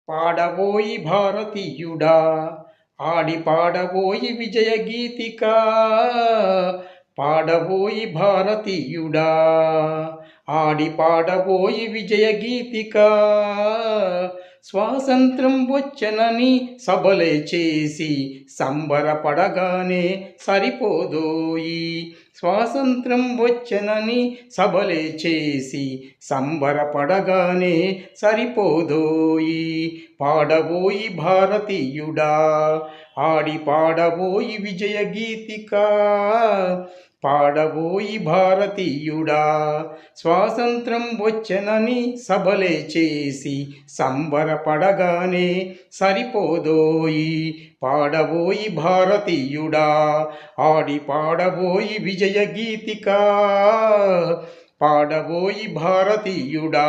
పాడబోయి భారతీయుడా ఆడి పాడబోయి విజయ గీతిక పాడబోయి భారతీయుడా ఆడి పాడబోయి విజయ గీతిక స్వాతంత్రం వచ్చనని సభలే చేసి సంబరపడగానే సరిపోదోయి స్వాతంత్రం వచ్చనని సభలే చేసి సంబరపడగానే సరిపోదోయి పాడబోయి భారతీయుడా ఆడి పాడబోయి విజయ గీతిక పాడబోయి భారతీయుడా స్వాతంత్రం వచ్చనని సభలే చేసి సంబరపడగానే సరిపోదోయి పాడబోయి భారతీయుడా ఆడి పాడబోయి విజయ గీతిక పాడబోయి భారతీయుడా।